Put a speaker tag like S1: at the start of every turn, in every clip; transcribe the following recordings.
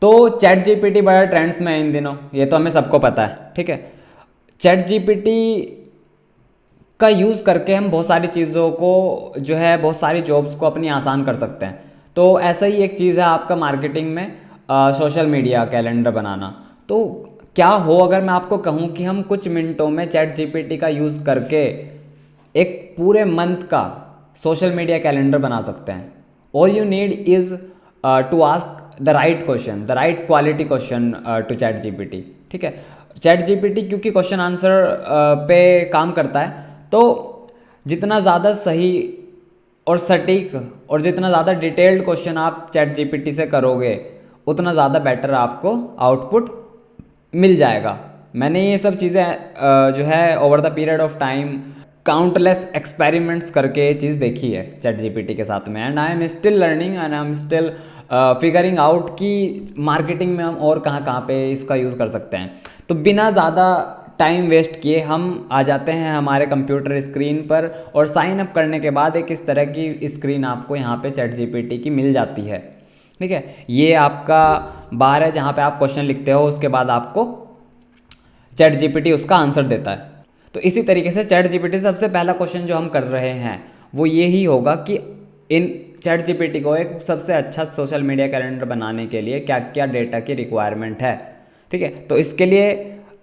S1: तो chat GPT बड़ा trends में है इन दिनों, ये तो हमें सबको पता है, ठीक है। चैट जीपीटी का यूज़ करके हम बहुत सारी चीज़ों को जो है, बहुत सारी जॉब्स को अपनी आसान कर सकते हैं। तो ऐसा ही एक चीज़ है आपका मार्केटिंग में सोशल मीडिया कैलेंडर बनाना। तो क्या हो अगर मैं आपको कहूँ कि हम कुछ मिनटों में चैट जीपीटी का यूज़ करके एक पूरे मंथ का सोशल मीडिया कैलेंडर बना सकते हैं। All you need is to ask the right question, the right quality question to chat GPT, ठीक है। चैट जीपीटी क्योंकि क्वेश्चन आंसर पे काम करता है, तो जितना ज़्यादा सही और सटीक और जितना ज़्यादा डिटेल्ड क्वेश्चन आप चैट जीपीटी से करोगे, उतना ज़्यादा बेटर आपको आउटपुट मिल जाएगा। मैंने ये सब चीज़ें जो है over the period of time countless experiments करके ये चीज़ देखी है चैट जीपीटी के साथ में, and I am still learning and I am still figuring out कि मार्केटिंग में हम और कहाँ कहाँ पे इसका यूज़ कर सकते हैं। तो बिना ज़्यादा टाइम वेस्ट किए हम आ जाते हैं हमारे कंप्यूटर स्क्रीन पर, और साइन अप करने के बाद एक इस तरह की स्क्रीन आपको यहाँ पे चैट जीपीटी की मिल जाती है, ठीक है। ये आपका बार है जहाँ पे आप क्वेश्चन लिखते हो, उसके बाद आपको चैट जीपीटी उसका आंसर देता है। तो इसी तरीके से चैट जीपीटी से सबसे पहला क्वेश्चन जो हम कर रहे हैं वो ये ही होगा कि इन चैट जीपीटी को एक सबसे अच्छा सोशल मीडिया कैलेंडर बनाने के लिए क्या क्या डेटा की रिक्वायरमेंट है, ठीक है। तो इसके लिए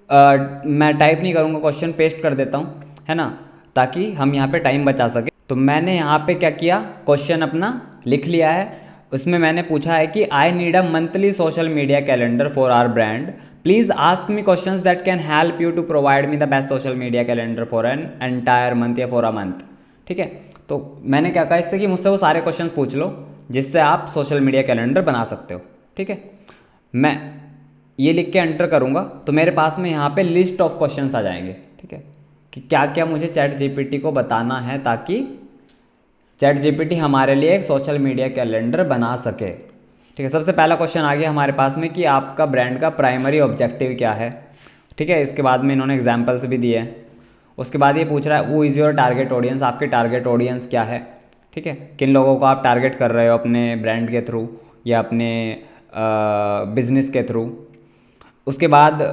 S1: मैं टाइप नहीं करूँगा, क्वेश्चन पेस्ट कर देता हूँ, है ना, ताकि हम यहाँ पे टाइम बचा सके। तो मैंने यहाँ पे क्या किया, क्वेश्चन अपना लिख लिया है। उसमें मैंने पूछा है कि I need a monthly social media calendar for our brand, please ask me questions that can help you to provide me the best social media calendar for an entire month या फॉर अ मंथ, ठीक है। तो मैंने क्या कहा इससे कि मुझसे वो सारे क्वेश्चंस पूछ लो जिससे आप सोशल मीडिया कैलेंडर बना सकते हो, ठीक है। मैं ये लिख के एंटर करूँगा तो मेरे पास में यहाँ पे लिस्ट ऑफ क्वेश्चंस आ जाएंगे, ठीक है, कि क्या क्या मुझे चैट जीपीटी को बताना है ताकि चैट जीपीटी हमारे लिए एक सोशल मीडिया कैलेंडर बना सके, ठीक है। सबसे पहला क्वेश्चन आ गया हमारे पास में कि आपका ब्रांड का प्राइमरी ऑब्जेक्टिव क्या है, ठीक है। इसके बाद में इन्होंने एग्जाम्पल्स भी दिए हैं। उसके बाद ये पूछ रहा है वो इज़ योर टारगेट ऑडियंस, आपके टारगेट ऑडियंस क्या है, ठीक है, किन लोगों को आप टारगेट कर रहे हो अपने ब्रांड के थ्रू या अपने बिजनेस के थ्रू। उसके बाद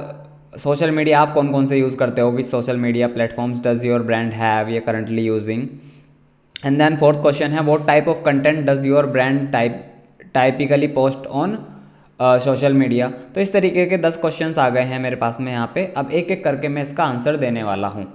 S1: सोशल मीडिया आप कौन कौन से यूज़ करते हो, which social media platforms does your brand have या currently using. And then fourth question है what type of content does your brand typically post on social media. तो इस तरीके के 10 क्वेश्चंस आ गए हैं मेरे पास में यहाँ पे। अब एक एक करके मैं इसका आंसर देने वाला हूँ।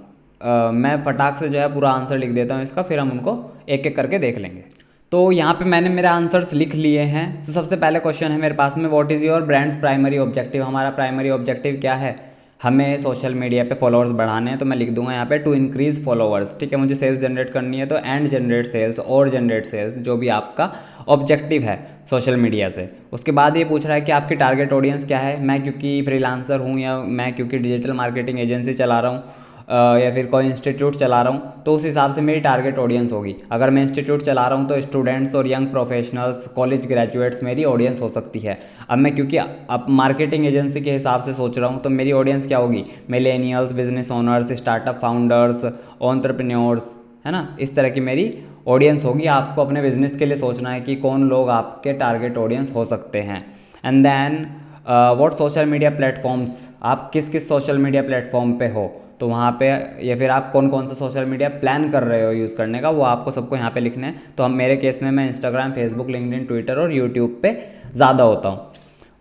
S1: मैं फटाक से जो है पूरा आंसर लिख देता हूँ इसका, फिर हम उनको एक एक करके देख लेंगे। तो यहाँ पे मैंने मेरे आंसर्स लिख लिए हैं। तो सबसे पहले क्वेश्चन है मेरे पास में what is your brands primary objective, हमारा प्राइमरी ऑब्जेक्टिव क्या है, हमें सोशल मीडिया पे फॉलोअर्स बढ़ाने हैं। तो मैं लिख दूंगा यहाँ पे टू इंक्रीज़ फॉलोअर्स, ठीक है, मुझे सेल्स जनरेट करनी है। तो एंड जनरेट सेल्स और जनरेट सेल्स, जो भी आपका ऑब्जेक्टिव है सोशल मीडिया से। उसके बाद ये पूछ रहा है कि आपकी टारगेट ऑडियंस क्या है। मैं क्योंकि फ्रीलांसर हूँ या मैं क्योंकि डिजिटल मार्केटिंग एजेंसी चला रहा हूँ या फिर कोई इंस्टीट्यूट चला रहा हूँ, तो उस हिसाब से मेरी टारगेट ऑडियंस होगी। अगर मैं इंस्टीट्यूट चला रहा हूँ तो स्टूडेंट्स और यंग प्रोफेशनल्स, कॉलेज ग्रेजुएट्स मेरी ऑडियंस हो सकती है। अब मैं क्योंकि अब मार्केटिंग एजेंसी के हिसाब से सोच रहा हूँ, तो मेरी ऑडियंस क्या होगी, millennials, business owners, startup founders, entrepreneurs, है ना, इस तरह की मेरी ऑडियंस होगी। आपको अपने बिजनेस के लिए सोचना है कि कौन लोग आपके टारगेट ऑडियंस हो सकते हैं। And then what social media platforms, आप किस किस सोशल मीडिया प्लेटफॉर्म पे हो, तो वहाँ पे, या फिर आप कौन कौन सा सोशल मीडिया प्लान कर रहे हो यूज़ करने का, वो आपको सबको यहाँ पे लिखना है। तो हम मेरे केस में मैं इंस्टाग्राम, फेसबुक, लिंक्डइन, ट्विटर और यूट्यूब पे ज़्यादा होता हूँ।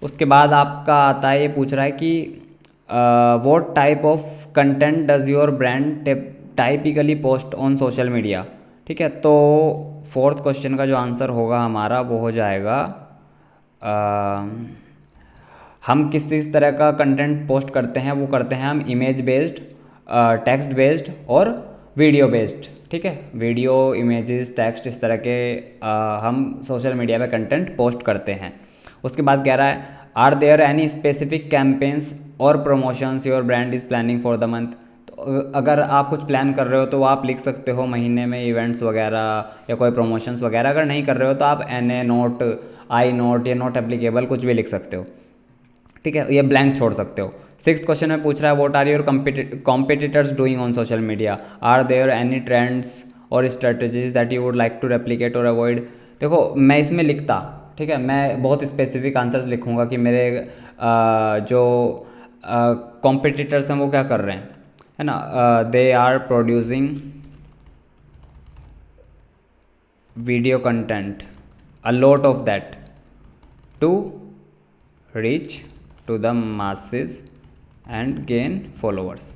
S1: उसके बाद आपका आता है, ये पूछ रहा है कि what type of content does your brand typically post on social media, ठीक है। तो फोर्थ क्वेश्चन का जो आंसर होगा हमारा वो हो जाएगा हम किस किस तरह का कंटेंट पोस्ट करते हैं। वो करते हैं हम इमेज बेस्ड, टेक्स्ट बेस्ड और वीडियो बेस्ड, ठीक है। वीडियो, इमेजेस, टेक्स्ट, इस तरह के हम सोशल मीडिया पे कंटेंट पोस्ट करते हैं। उसके बाद कह रहा है are there any specific campaigns or promotions your brand is planning for the month. तो अगर आप कुछ प्लान कर रहे हो तो आप लिख सकते हो महीने में इवेंट्स वगैरह या कोई प्रमोशंस वगैरह। अगर नहीं कर रहे हो तो आप NA नोट, आई नोट या नॉट एप्लीकेबल कुछ भी लिख सकते हो, ठीक है, ये ब्लैंक छोड़ सकते हो। सिक्स क्वेश्चन में पूछ रहा है what are your competitors doing on social media, are there any trends or strategies that you would like to replicate or avoid. देखो मैं इसमें लिखता, ठीक है, मैं बहुत स्पेसिफिक आंसर्स लिखूँगा कि मेरे जो कॉम्पिटिटर्स हैं वो क्या कर रहे हैं, है ना। They are producing video content a lot of that to reach to the masses and gain followers.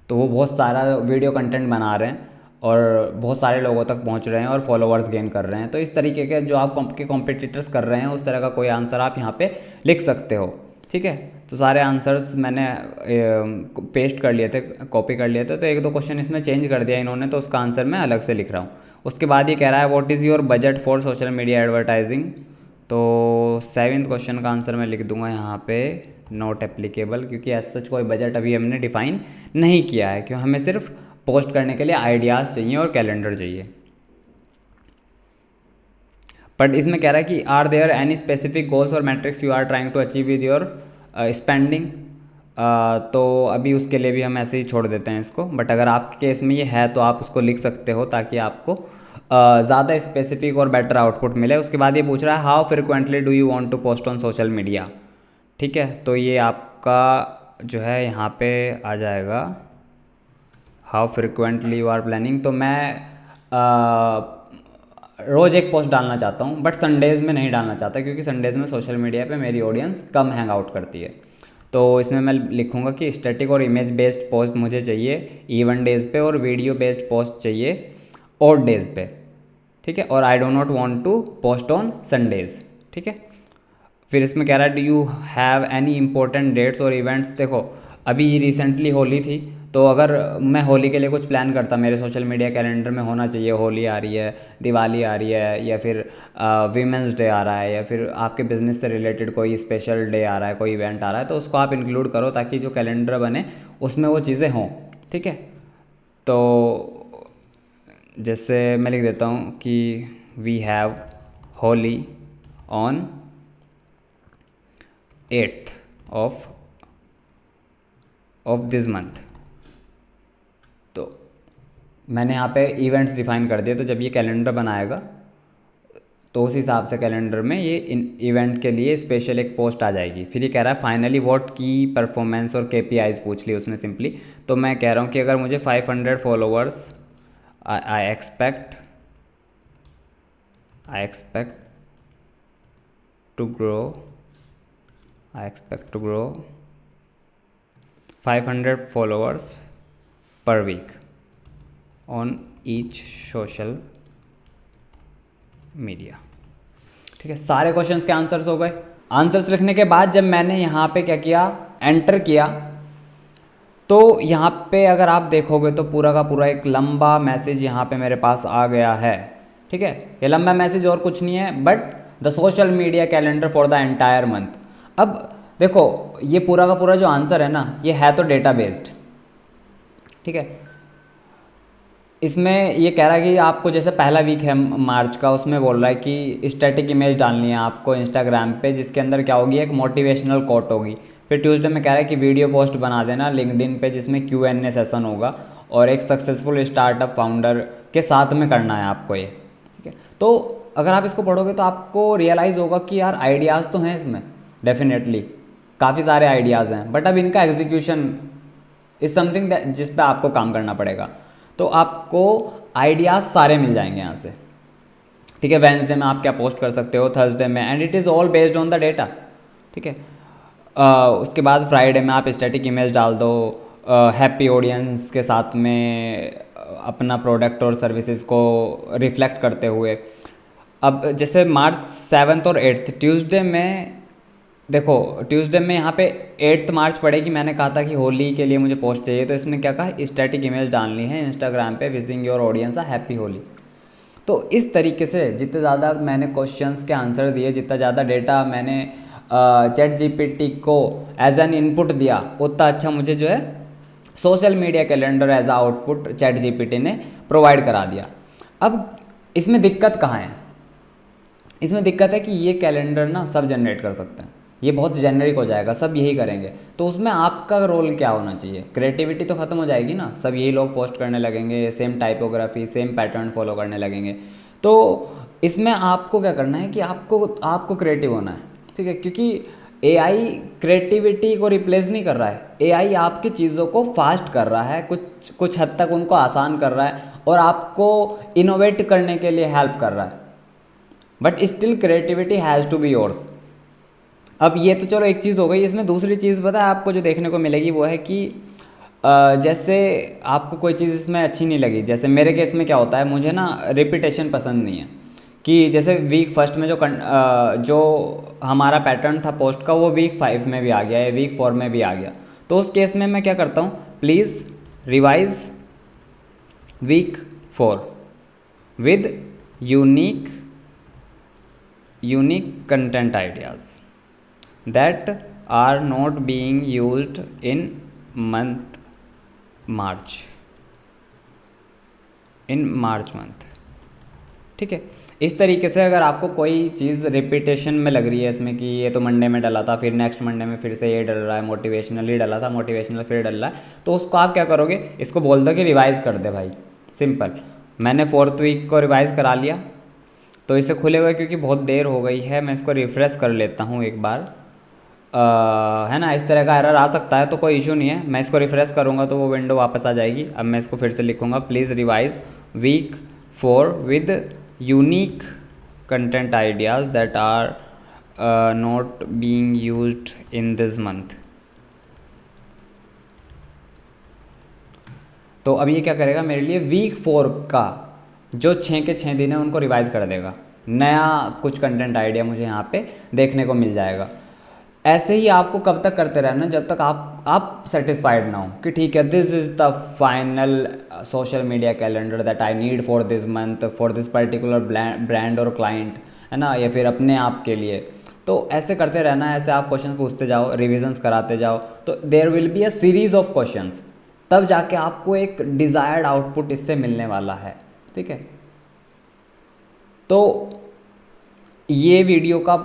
S1: तो वो बहुत सारा वीडियो कंटेंट बना रहे हैं और बहुत सारे लोगों तक पहुंच रहे हैं और फॉलोअर्स गेन कर रहे हैं। तो इस तरीके के जो आप के कॉम्पिटिटर्स कर रहे हैं उस तरह का कोई आंसर आप यहाँ पे लिख सकते हो, ठीक है। तो सारे आंसर्स मैंने पेस्ट कर लिए थे, कॉपी कर लिए थे। तो एक दो क्वेश्चन इसमें चेंज कर दिया इन्होंने, तो उसका आंसर मैं अलग से लिख रहा हूँ। उसके बाद ये कह रहा है what is your budget for social media advertising. तो 7th क्वेश्चन का आंसर मैं लिख दूंगा यहाँ पे नॉट एप्लीकेबल, क्योंकि एज सच कोई बजट अभी हमने डिफाइन नहीं किया है, क्यों हमें सिर्फ पोस्ट करने के लिए आइडियाज़ चाहिए और कैलेंडर चाहिए। बट इसमें कह रहा है कि are there any specific goals or metrics you are trying to achieve with your spending. तो अभी उसके लिए भी हम ऐसे ही छोड़ देते हैं इसको। बट अगर आपके केस में ये है तो आप उसको लिख सकते हो ताकि आपको ज़्यादा स्पेसिफिक और बेटर आउटपुट मिले। उसके बाद ये पूछ रहा है how frequently do you want to post on social media, ठीक है। तो ये आपका जो है यहाँ पे आ जाएगा how frequently you are planning. तो मैं रोज़ एक पोस्ट डालना चाहता हूँ, बट संडेज़ में नहीं डालना चाहता, क्योंकि संडेज़ में सोशल मीडिया पे मेरी ऑडियंस कम हैंग आउट करती है। तो इसमें मैं लिखूँगा कि स्टैटिक और इमेज बेस्ड पोस्ट मुझे चाहिए इवन डेज़ पे, और वीडियो बेस्ड पोस्ट चाहिए ऑड डेज़ पे, ठीक है। और I do not want to post on Sundays, ठीक है। फिर इसमें कह रहा है do you have any important dates और इवेंट्स। देखो अभी रिसेंटली होली थी, तो अगर मैं होली के लिए कुछ प्लान करता, मेरे सोशल मीडिया कैलेंडर में होना चाहिए, होली आ रही है, दिवाली आ रही है, या फिर वीमेंस डे आ रहा है, या फिर आपके बिज़नेस से रिलेटेड कोई स्पेशल डे आ रहा है, कोई इवेंट आ रहा है, तो उसको आप इंक्लूड करो ताकि जो कैलेंडर बने उसमें वो चीज़ें हों, ठीक है। तो जैसे मैं लिख देता हूँ कि we have Holi on 8th of this month. तो मैंने यहाँ पे इवेंट्स डिफाइन कर दिए। तो जब ये कैलेंडर बनाएगा तो उस हिसाब से कैलेंडर में ये इवेंट के लिए स्पेशल एक पोस्ट आ जाएगी। फिर ये कह रहा है फाइनली व्हाट की परफॉर्मेंस और KPIs पूछ ली उसने सिंपली। तो मैं कह रहा हूँ कि अगर मुझे 500 followers I expect to grow 500 followers per week on each social media, ठीक है। सारे क्वेश्चंस के आंसर्स हो गए। आंसर्स लिखने के बाद जब मैंने यहाँ पे क्या किया, एंटर किया, तो यहाँ पे अगर आप देखोगे तो पूरा का पूरा एक लंबा मैसेज यहाँ पे मेरे पास आ गया है, ठीक है। ये लंबा मैसेज और कुछ नहीं है but the social media calendar for the entire month. अब देखो ये पूरा का पूरा जो आंसर है ना, ये है तो डेटा बेस्ड, ठीक है। इसमें ये कह रहा है कि आपको जैसे पहला वीक है मार्च का, उसमें बोल रहा है कि स्टैटिक इमेज डालनी है आपको इंस्टाग्राम पे, जिसके अंदर क्या होगी, एक मोटिवेशनल कोट होगी। फिर ट्यूसडे में कह रहा है कि वीडियो पोस्ट बना देना लिंक्डइन पे, जिसमें Q&A सेशन होगा और एक सक्सेसफुल स्टार्टअप फाउंडर के साथ में करना है आपको ये, ठीक है। तो अगर आप इसको पढ़ोगे तो आपको रियलाइज़ होगा कि यार आइडियाज़ तो हैं इसमें, डेफिनेटली काफ़ी सारे आइडियाज़ हैं, बट अब इनका एग्जीक्यूशन इज़ समथिंग जिस पे आपको काम करना पड़ेगा। तो आपको आइडियाज़ सारे मिल जाएंगे यहाँ से, ठीक है। वेंसडे में आप क्या पोस्ट कर सकते हो, थर्सडे में, and it is all based on the data, ठीक है। उसके बाद फ्राइडे में आप स्टैटिक इमेज डाल दो हैप्पी ऑडियंस के साथ में अपना प्रोडक्ट और सर्विसेज को रिफ्लेक्ट करते हुए। अब जैसे मार्च 7 और 8 ट्यूसडे में, देखो ट्यूसडे में यहाँ पे 8 मार्च पड़ेगी, मैंने कहा था कि होली के लिए मुझे पोस्ट चाहिए, तो इसने क्या कहा, स्टैटिक इमेज डालनी है इंस्टाग्राम पे, wishing your audience a happy Holi. तो इस तरीके से जितने ज़्यादा मैंने क्वेश्चंस के आंसर दिए, जितना ज़्यादा डेटा मैंने ChatGPT को एज एन इनपुट दिया, उतना अच्छा मुझे जो है सोशल मीडिया कैलेंडर एज आ आउटपुट ChatGPT ने प्रोवाइड करा दिया। अब इसमें दिक्कत कहाँ है, इसमें दिक्कत है कि ये कैलेंडर ना सब जनरेट कर सकते हैं, ये बहुत जेनरिक हो जाएगा, सब यही करेंगे। तो उसमें आपका रोल क्या होना चाहिए, क्रिएटिविटी तो ख़त्म हो जाएगी ना, सब यही लोग पोस्ट करने लगेंगे, same typography same pattern follow करने लगेंगे। तो इसमें आपको क्या करना है कि आपको क्रिएटिव होना है, ठीक है, क्योंकि एआई क्रिएटिविटी को रिप्लेस नहीं कर रहा है, एआई आपकी चीज़ों को फास्ट कर रहा है, कुछ कुछ हद तक उनको आसान कर रहा है और आपको इनोवेट करने के लिए हेल्प कर रहा है, but still creativity has to be yours. अब ये तो चलो एक चीज़ हो गई। इसमें दूसरी चीज़ पता है आपको जो देखने को मिलेगी वो है कि जैसे आपको कोई चीज़ इसमें अच्छी नहीं लगी, जैसे मेरे केस में क्या होता है, मुझे ना रिपीटेशन पसंद नहीं है, कि जैसे वीक फर्स्ट में जो हमारा पैटर्न था पोस्ट का वो वीक 5 में भी आ गया है, वीक 4 में भी आ गया, तो उस केस में मैं क्या करता हूँ, please revise week 4 with unique content ideas that are not being used in March month, ठीक है। इस तरीके से अगर आपको कोई चीज़ रिपीटेशन में लग रही है इसमें कि ये तो मंडे में डला था, फिर नेक्स्ट मंडे में फिर से ये डल रहा है, मोटिवेशनली डला था, मोटिवेशनल फिर डल रहा है, तो उसको आप क्या करोगे, इसको बोल दो कि रिवाइज़ कर दे भाई, सिंपल। मैंने 4th वीक को रिवाइज़ करा लिया, तो इसे खुले हुए क्योंकि बहुत देर हो गई है, मैं इसको रिफ़्रेश कर लेता हूँ एक बार, है ना। इस तरह का एरर आ सकता है तो कोई इशू नहीं है, मैं इसको रिफ़्रेश करूँगा तो वो विंडो वापस आ जाएगी। अब मैं इसको फिर से लिखूँगा, please revise week 4 with unique content ideas that are not being used in this month. तो अब ये क्या करेगा, मेरे लिए वीक 4 का जो 6 के 6 दिन है उनको रिवाइज़ कर देगा, नया कुछ कंटेंट आइडिया मुझे यहाँ पे देखने को मिल जाएगा। ऐसे ही आपको कब तक करते रहना, जब तक आप सेटिस्फाइड ना हो कि ठीक है this is the final social media calendar that I need for this month for this particular brand और क्लाइंट, है ना, या फिर अपने आप के लिए। तो ऐसे करते रहना, ऐसे आप क्वेश्चन पूछते जाओ, रिविजन्स कराते जाओ, तो there will be a series of questions, तब जाके आपको एक डिज़ायर्ड आउटपुट इससे मिलने वाला है, ठीक है। तो ये वीडियो का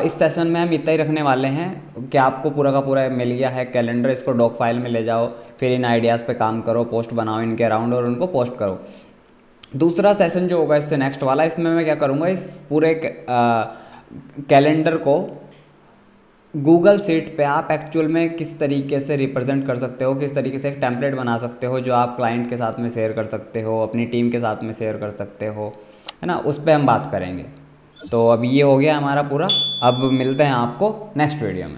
S1: इस सेशन में हम इतना ही रखने वाले हैं कि आपको पूरा का पूरा मिल गया है कैलेंडर, इसको डॉक फाइल में ले जाओ, फिर इन आइडियाज़ पे काम करो, पोस्ट बनाओ इनके अराउंड और उनको पोस्ट करो। दूसरा सेशन जो होगा इससे नेक्स्ट वाला, इसमें मैं क्या करूँगा, इस पूरे कैलेंडर को गूगल शीट पे आप एक्चुअल में किस तरीके से रिप्रेजेंट कर सकते हो, किस तरीके से एक टेम्पलेट बना सकते हो जो आप क्लाइंट के साथ में शेयर कर सकते हो, अपनी टीम के साथ में शेयर कर सकते हो, है ना, उस पर हम बात करेंगे। तो अब ये हो गया हमारा पूरा, अब मिलते हैं आपको नेक्स्ट वीडियो में।